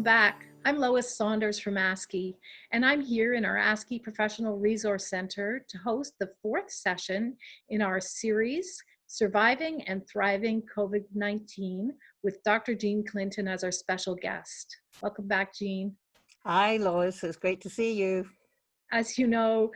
Welcome back. I'm Lois Saunders from ASCY, and I'm here in our ASCY Professional Resource Center to host the fourth session in our series, Surviving and Thriving COVID-19, with Dr. Jean Clinton as our special guest. Welcome back, Jean. Hi, Lois. It's great to see you. As you know,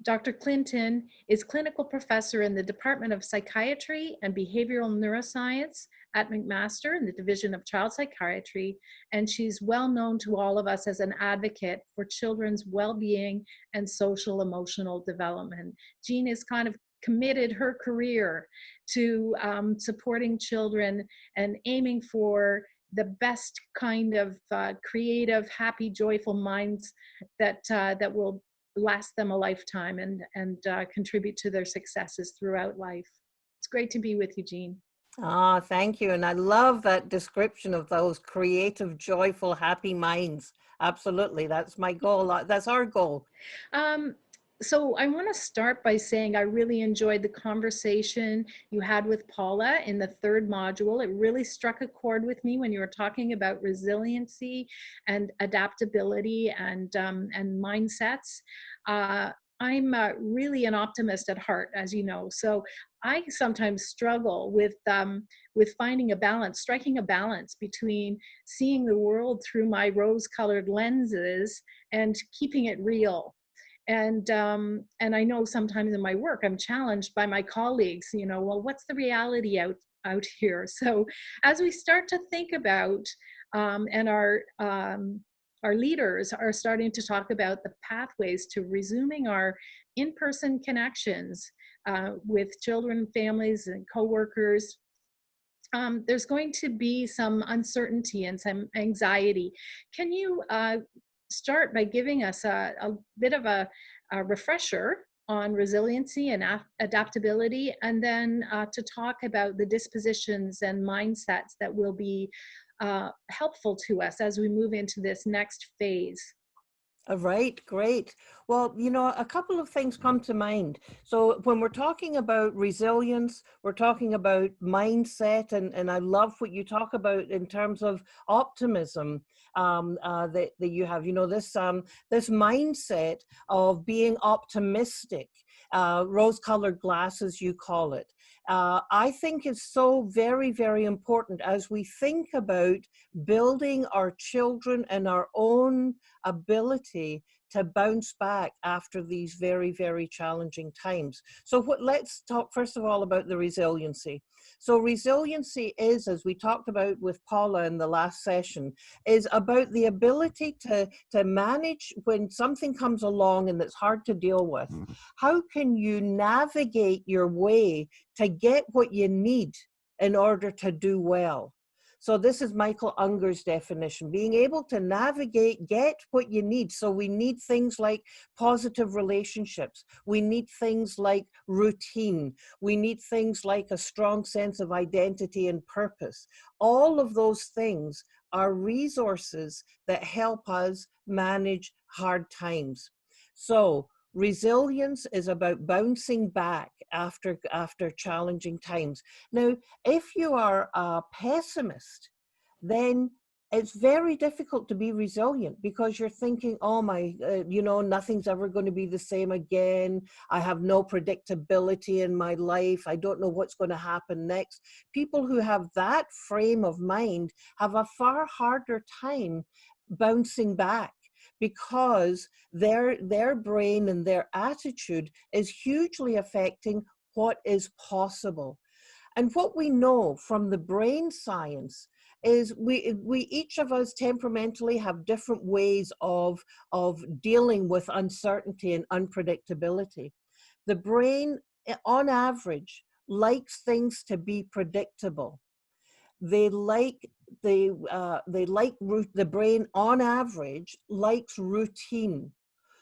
Dr. Clinton is clinical professor in the Department of Psychiatry and Behavioral Neuroscience at McMaster in the Division of Child Psychiatry, and she's well known to all of us as an advocate for children's well-being and social emotional development. Jean has kind of committed her career to supporting children and aiming for the best kind of creative, happy, joyful minds that will last them a lifetime and contribute to their successes throughout life. It's great to be with you, Jean. Ah, thank you. And I love that description of those creative, joyful, happy minds. Absolutely. That's my goal. That's our goal. So I want to start by saying I really enjoyed the conversation you had with Paula in the third module. It really struck a chord with me when you were talking about resiliency and adaptability and mindsets. I'm really an optimist at heart, as you know. So I sometimes struggle with finding a balance, striking a balance between seeing the world through my rose-colored lenses and keeping it real. And I know sometimes in my work I'm challenged by my colleagues, you know, well, what's the reality out here? So as we start to think about and our leaders are starting to talk about the pathways to resuming our in-person connections with children, families, and coworkers, there's going to be some uncertainty and some anxiety. Can you start by giving us a bit of a refresher on resiliency and adaptability, and then to talk about the dispositions and mindsets that will be helpful to us as we move into this next phase? All right, great. Well, you know, a couple of things come to mind. So when we're talking about resilience, we're talking about mindset, and I love what you talk about in terms of optimism that you have. You know, this mindset of being optimistic, rose-colored glasses, you call it. I think it's so very, very important as we think about building our children and our own ability to bounce back after these very, very challenging times. So let's talk first of all about the resiliency. So resiliency is, as we talked about with Paula in the last session, is about the ability to manage when something comes along and it's hard to deal with. How can you navigate your way to get what you need in order to do well? So this is Michael Unger's definition, being able to navigate, get what you need. So we need things like positive relationships. We need things like routine. We need things like a strong sense of identity and purpose. All of those things are resources that help us manage hard times. So resilience is about bouncing back after challenging times. Now, if you are a pessimist, then it's very difficult to be resilient because you're thinking, oh my, you know, nothing's ever going to be the same again. I have no predictability in my life. I don't know what's going to happen next. People who have that frame of mind have a far harder time bouncing back, because their brain and their attitude is hugely affecting what is possible. And what we know from the brain science is we each of us temperamentally have different ways of dealing with uncertainty and unpredictability. The brain, on average, likes things to be predictable. The brain on average likes routine.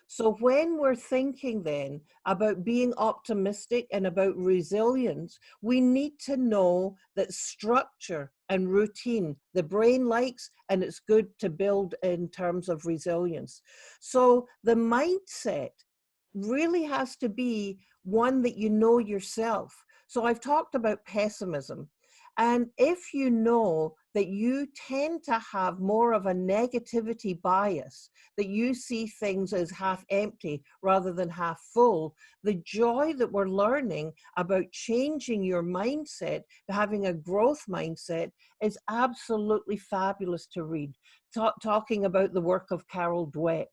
So when we're thinking then about being optimistic and about resilience, we need to know that structure and routine, the brain likes, and it's good to build in terms of resilience. So the mindset really has to be one that you know yourself. So I've talked about pessimism. And if you know that you tend to have more of a negativity bias, that you see things as half empty rather than half full, the joy that we're learning about changing your mindset to having a growth mindset is absolutely fabulous to read. Talking about the work of Carol Dweck,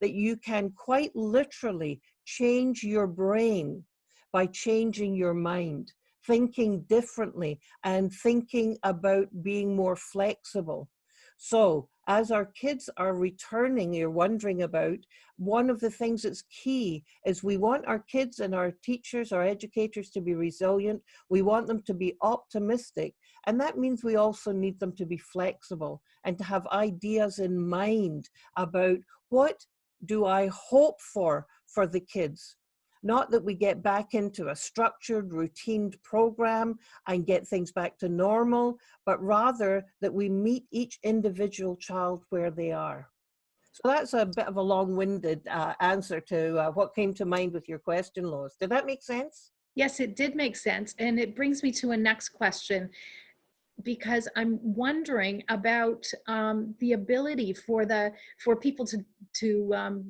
that you can quite literally change your brain by changing your mind, thinking differently and thinking about being more flexible. So as our kids are returning, you're wondering about, one of the things that's key is we want our kids and our teachers, our educators to be resilient. We want them to be optimistic. And that means we also need them to be flexible and to have ideas in mind about what do I hope for the kids. Not that we get back into a structured, routined program and get things back to normal, but rather that we meet each individual child where they are. So that's a bit of a long-winded answer to what came to mind with your question, Lois. Did that make sense? Yes, it did make sense. And it brings me to a next question, because I'm wondering about the ability for people to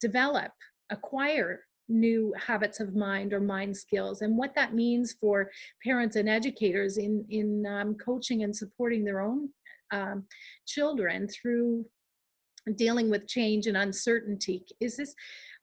develop, acquire new habits of mind or mind skills, and what that means for parents and educators in coaching and supporting their own children through dealing with change and uncertainty.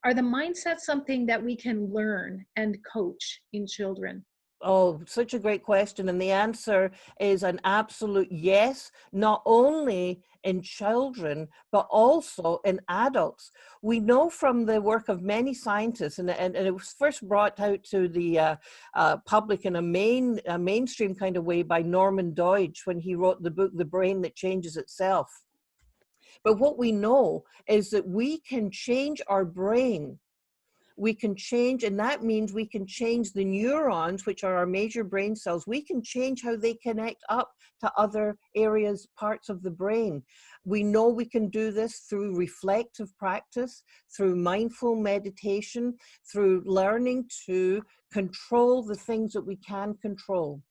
Are the mindsets something that we can learn and coach in children? Oh, such a great question. And the answer is an absolute yes, not only in children, but also in adults. We know from the work of many scientists, and it was first brought out to the public in a mainstream kind of way by Norman Deutsch when he wrote the book, The Brain That Changes Itself. But what we know is that we can change our brain. We can change, and that means we can change the neurons, which are our major brain cells. We can change how they connect up to other areas, parts of the brain. We know we can do this through reflective practice, through mindful meditation, through learning to control the things that we can control.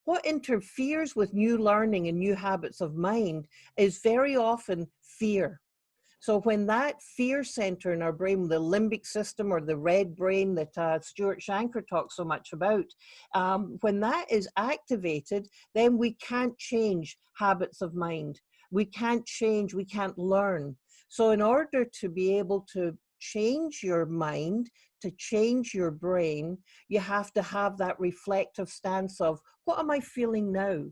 What interferes with new learning and new habits of mind is very often fear. So when that fear center in our brain, the limbic system or the red brain that Stuart Shanker talks so much about, when that is activated, then we can't change habits of mind. We can't change, we can't learn. So in order to be able to change your mind, to change your brain, you have to have that reflective stance of, what am I feeling now?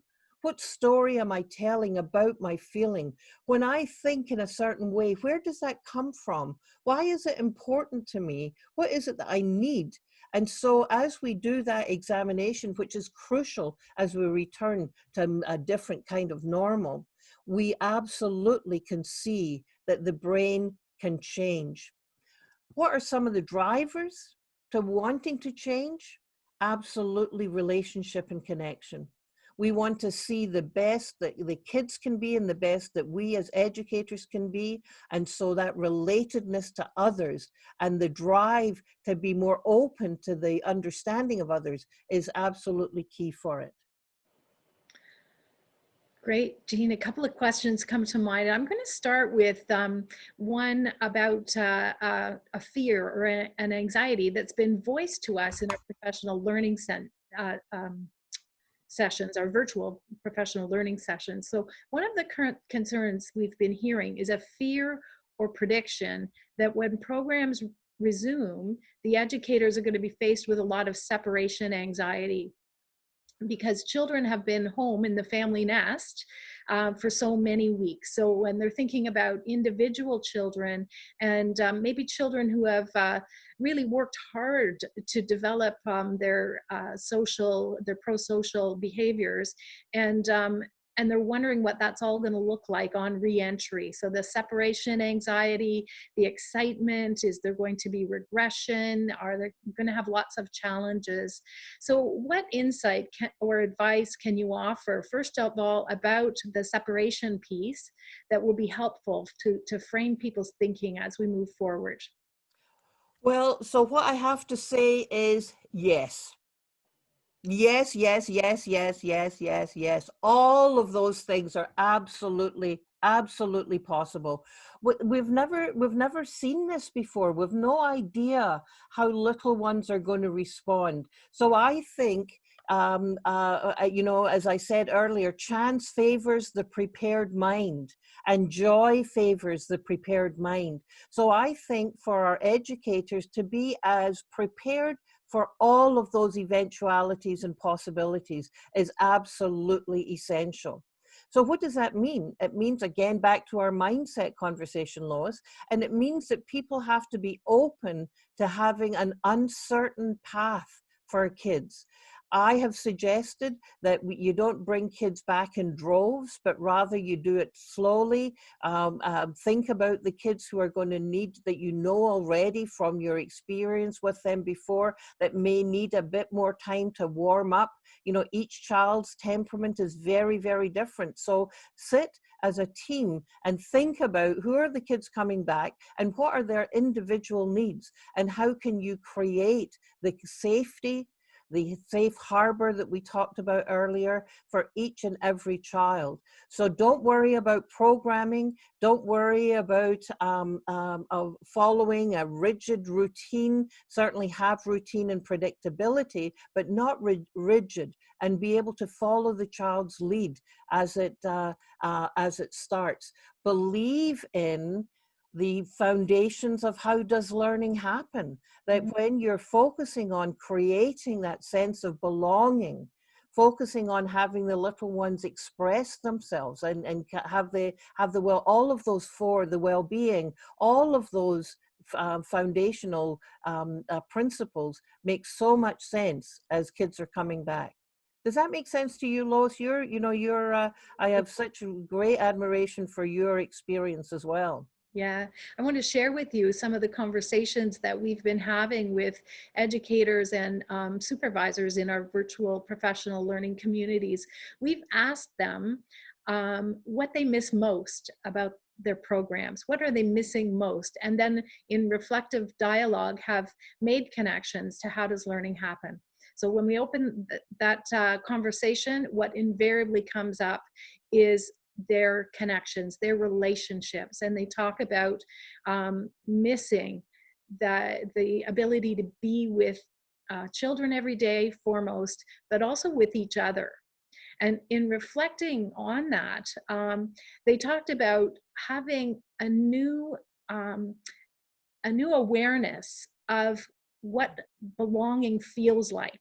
What story am I telling about my feeling? When I think in a certain way, where does that come from? Why is it important to me? What is it that I need? And so as we do that examination, which is crucial as we return to a different kind of normal, we absolutely can see that the brain can change. What are some of the drivers to wanting to change? Absolutely relationship and connection. We want to see the best that the kids can be and the best that we as educators can be. And so that relatedness to others and the drive to be more open to the understanding of others is absolutely key for it. Great, Jean. A couple of questions come to mind. I'm going to start with one about a fear or an anxiety that's been voiced to us in our professional learning sessions, our virtual professional learning sessions. So one of the current concerns we've been hearing is a fear or prediction that when programs resume, the educators are going to be faced with a lot of separation anxiety, because children have been home in the family nest for so many weeks. So when they're thinking about individual children and maybe children who have really worked hard to develop their pro-social behaviors, and they're wondering what that's all going to look like on re-entry. So the separation anxiety, the excitement, is there going to be regression? Are they going to have lots of challenges? So what insight or advice can you offer, first of all, about the separation piece that will be helpful to frame people's thinking as we move forward? Well, so what I have to say is yes. Yes, yes, yes, yes, yes, yes, yes. All of those things are absolutely, absolutely possible. We've never seen this before. We've no idea how little ones are going to respond. So I think, you know, as I said earlier, chance favors the prepared mind, and joy favors the prepared mind. So I think for our educators to be as prepared for all of those eventualities and possibilities is absolutely essential. So what does that mean? It means, again, back to our mindset conversation, Lois, and it means that people have to be open to having an uncertain path for kids. I have suggested that you don't bring kids back in droves, but rather you do it slowly. Think about the kids who are going to need, that you know already from your experience with them before, that may need a bit more time to warm up. You know, each child's temperament is very, very different. So sit as a team and think about who are the kids coming back and what are their individual needs, and how can you create the safety, the safe harbor that we talked about earlier for each and every child. So don't worry about programming. Don't worry about following a rigid routine. Certainly have routine and predictability, but not rigid, and be able to follow the child's lead as it starts. Believe in the foundations of how does learning happen. That when you're focusing on creating that sense of belonging, focusing on having the little ones express themselves and have the well, all of those four, the well-being, all of those foundational principles make so much sense as kids are coming back. Does that make sense to you, Lois? I have such great admiration for your experience as well. Yeah, I want to share with you some of the conversations that we've been having with educators and supervisors in our virtual professional learning communities. We've asked them what they miss most about their programs. What are they missing most? And then in reflective dialogue have made connections to how does learning happen. So when we open that conversation, what invariably comes up is their connections, their relationships, and they talk about missing the ability to be with children every day foremost, but also with each other. And in reflecting on that, they talked about having um, a new awareness of what belonging feels like.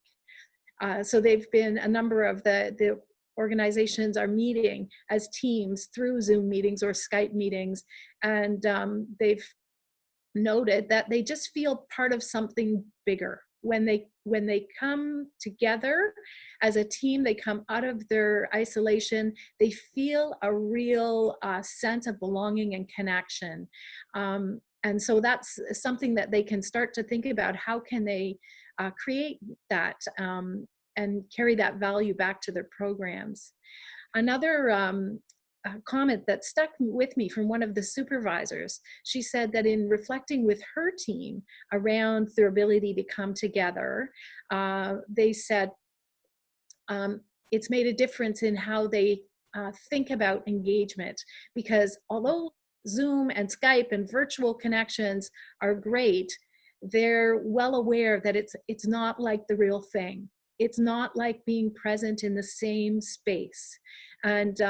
So they've been, a number of the organizations are meeting as teams through Zoom meetings or Skype meetings, and they've noted that they just feel part of something bigger when they come together as a team. They come out of their isolation, they feel a real sense of belonging and connection, and so that's something that they can start to think about. How can they create that and carry that value back to their programs? Another comment that stuck with me from one of the supervisors, she said that in reflecting with her team around their ability to come together, they said it's made a difference in how they think about engagement, because although Zoom and Skype and virtual connections are great, they're well aware that it's not like the real thing. It's not like being present in the same space and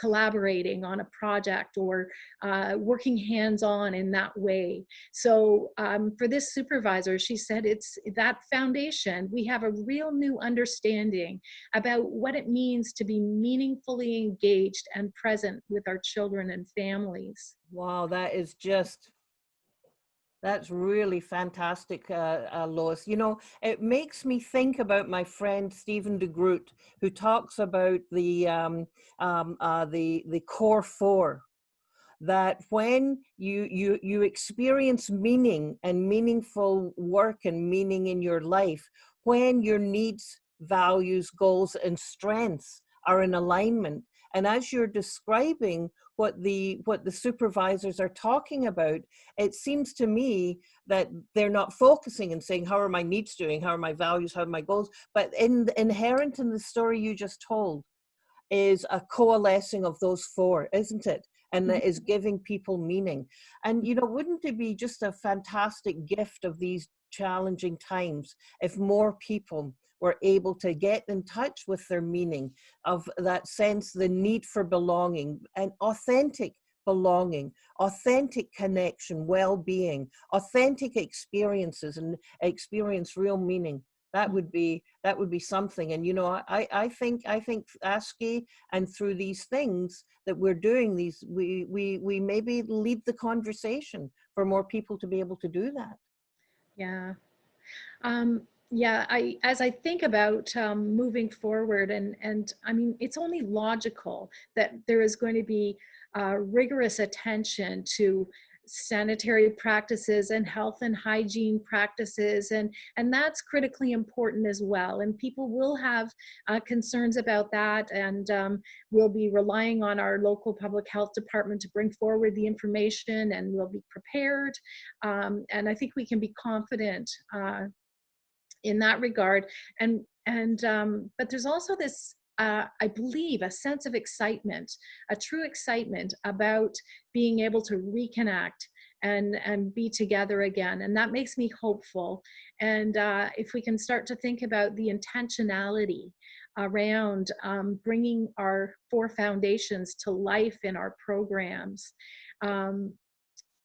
collaborating on a project or working hands-on in that way. So for this supervisor, she said it's that foundation. We have a real new understanding about what it means to be meaningfully engaged and present with our children and families. Wow, that's really fantastic, Lois. You know, it makes me think about my friend Stephen de Groot, who talks about the core four. That when you experience meaning and meaningful work and meaning in your life, when your needs, values, goals, and strengths are in alignment, And as you're describing what the supervisors are talking about, it seems to me that they're not focusing and saying, how are my needs doing? How are my values? How are my goals? But inherent in the story you just told is a coalescing of those four, isn't it? And that is giving people meaning. And, you know, wouldn't it be just a fantastic gift of these challenging times if more people were able to get in touch with their meaning, of that sense, the need for belonging and authentic belonging, authentic connection, well-being, authentic experiences, and experience real meaning. That would be something. And, you know, I think ASCY, and through these things that we're doing, these we maybe lead the conversation for more people to be able to do that. Yeah. Um, yeah, as I think about moving forward, and I mean, it's only logical that there is going to be rigorous attention to sanitary practices and health and hygiene practices, and that's critically important as well. And people will have concerns about that, and we'll be relying on our local public health department to bring forward the information, and we'll be prepared. And I think we can be confident in that regard. And but there's also this I believe a sense of excitement, a true excitement about being able to reconnect and be together again, and that makes me hopeful. And if we can start to think about the intentionality around bringing our four foundations to life in our programs, um,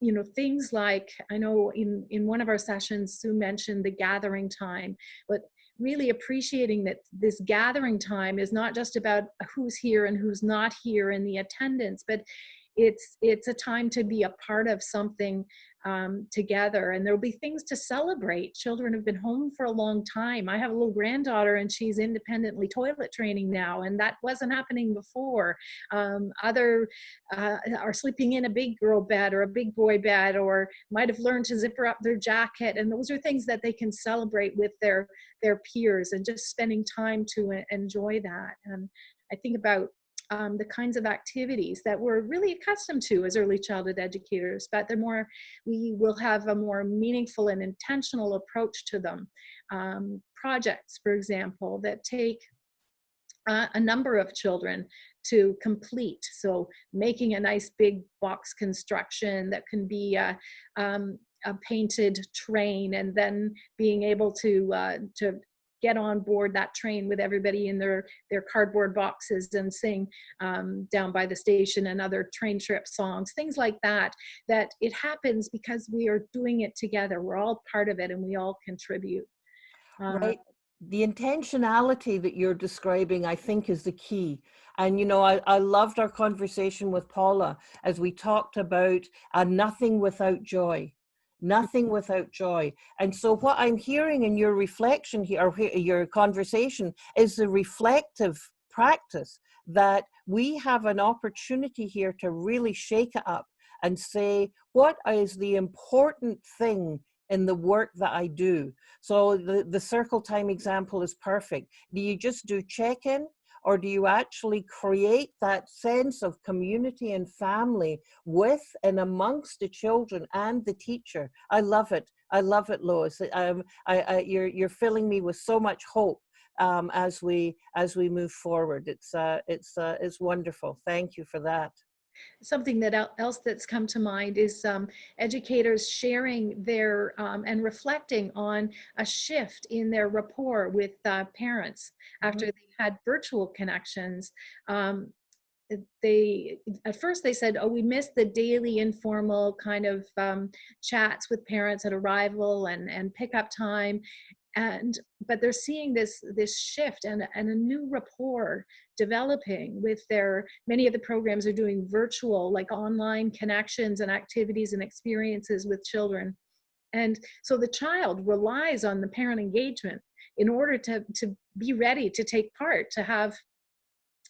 you know, things like, I know in one of our sessions, Sue mentioned the gathering time, but really appreciating that this gathering time is not just about who's here and who's not here in the attendance, but it's a time to be a part of something together, and there'll be things to celebrate. Children have been home for a long time. I have a little granddaughter, and she's independently toilet training now, and that wasn't happening before. Other are sleeping in a big girl bed or a big boy bed, or might have learned to zipper up their jacket, and those are things that they can celebrate with their peers, and just spending time to enjoy that. And I think about the kinds of activities that we're really accustomed to as early childhood educators, but we will have a more meaningful and intentional approach to them. Projects, for example, that take a number of children to complete. So making a nice big box construction that can be a painted train, and then being able to get on board that train with everybody in their cardboard boxes and sing down by the station and other train trip songs, things like that, that it happens because we are doing it together. We're all part of it and we all contribute. Uh, Right. The intentionality that you're describing, I think, is the key. And, you know, I loved our conversation with Paula as we talked about nothing without joy, nothing without joy. And so what I'm hearing in your reflection here, or your conversation, is the reflective practice that we have an opportunity here to really shake it up and say, what is the important thing in the work that I do? So the circle time example is perfect. Do you just do check-in, or do you actually create that sense of community and family with and amongst the children and the teacher? I love it. I love it, Lois. You're filling me with so much hope as we move forward. It's wonderful. Thank you for that. Something that else that's come to mind is educators sharing their and reflecting on a shift in their rapport with parents after Mhm. they've had virtual connections. Um, they at first they said, oh, we missed the daily informal kind of chats with parents at arrival and pickup time, and but they're seeing this shift and a new rapport developing with their, many of the programs are doing virtual, like online connections and activities and experiences with children. And so the child relies on the parent engagement in order to be ready to take part, to have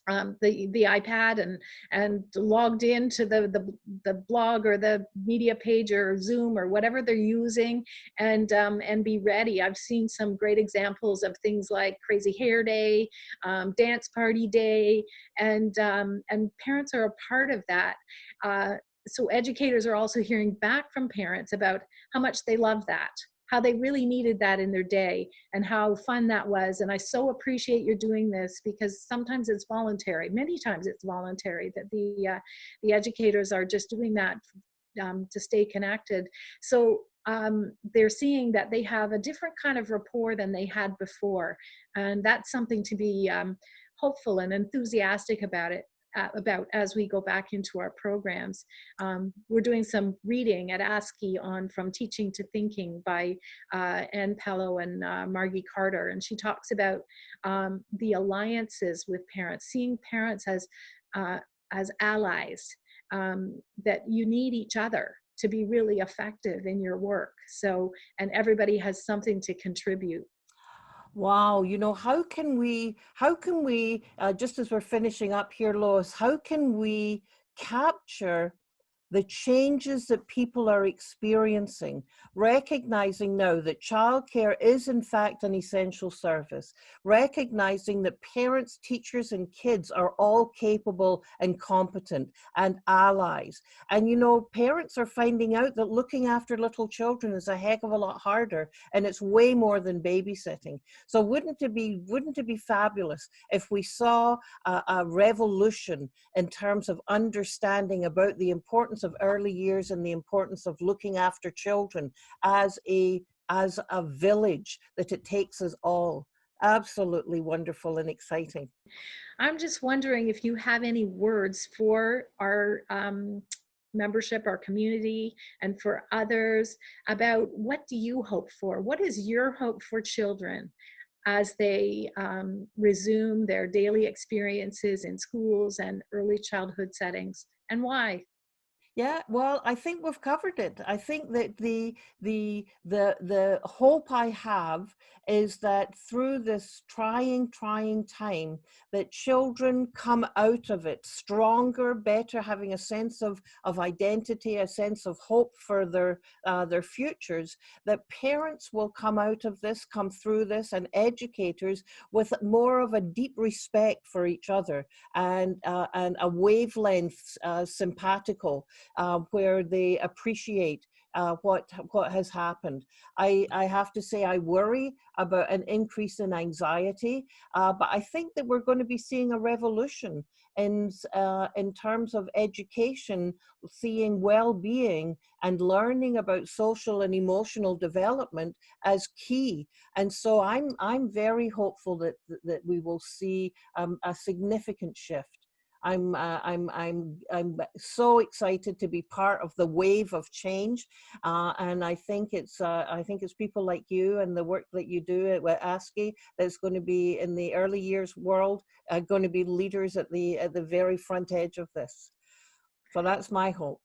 the iPad and logged into the blog or the media page or Zoom or whatever they're using, and be ready. I've seen some great examples of things like Crazy Hair Day, Dance Party Day, and parents are a part of that. Uh, so educators are also hearing back from parents about how much they love that, how they really needed that in their day, and how fun that was. And I so appreciate you're doing this, because sometimes it's voluntary. Many times it's voluntary that the educators are just doing that to stay connected. So they're seeing that they have a different kind of rapport than they had before, and that's something to be hopeful and enthusiastic about as we go back into our programs. We're doing some reading at ASCY on From Teaching to Thinking by Ann Pello and Margie Carter, and she talks about the alliances with parents, seeing parents uh, as allies, that you need each other to be really effective in your work. So, and everybody has something to contribute. Wow, how can we, just as we're finishing up here, Lois, how can we capture the changes that people are experiencing, recognizing now that childcare is in fact an essential service, recognizing that parents, teachers, and kids are all capable and competent and allies. And parents are finding out that looking after little children is a heck of a lot harder, and it's way more than babysitting. So wouldn't it be fabulous if we saw a revolution in terms of understanding about the importance of early years and the importance of looking after children as a village, that it takes us all? Absolutely wonderful and exciting. I'm just wondering if you have any words for our membership, our community, and for others about what do you hope for? What is your hope for children as they resume their daily experiences in schools and early childhood settings, and why? Yeah, well, I think we've covered it. I think that the hope I have is that through this trying time, that children come out of it stronger, better, having a sense of identity, a sense of hope for their futures. That parents will come out of this, come through this, and educators with more of a deep respect for each other, and a wavelength, simpatico, where they appreciate what has happened. I have to say I worry about an increase in anxiety, but I think that we're going to be seeing a revolution in terms of education, seeing well-being and learning about social and emotional development as key. And so I'm very hopeful that we will see a significant shift. I'm so excited to be part of the wave of change, and I think it's people like you and the work that you do at ASCY that's going to be in the early years world, going to be leaders at the very front edge of this. So that's my hope.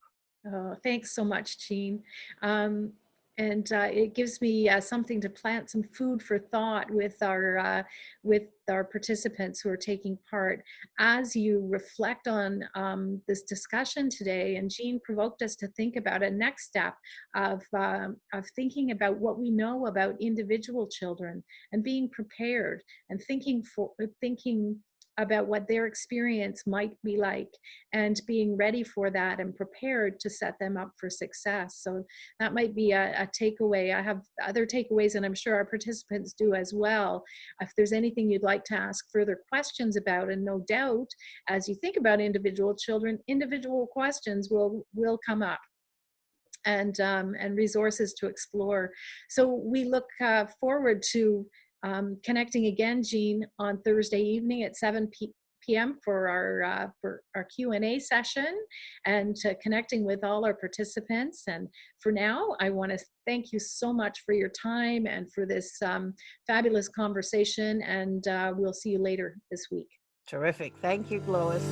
Oh, thanks so much, Jean. Um, and it gives me something to plant some food for thought with our participants who are taking part. As you reflect on this discussion today, and Jean provoked us to think about a next step of thinking about what we know about individual children and being prepared and thinking about what their experience might be like, and being ready for that and prepared to set them up for success. So that might be a takeaway. I have other takeaways, and I'm sure our participants do as well. If there's anything you'd like to ask further questions about, and no doubt, as you think about individual children, individual questions will come up, and resources to explore. So we look forward to connecting again, Jean, on Thursday evening at 7 p.m. for our Q&A session, and connecting with all our participants. And for now, I want to thank you so much for your time and for this fabulous conversation, and we'll see you later this week. Terrific. Thank you, Lois.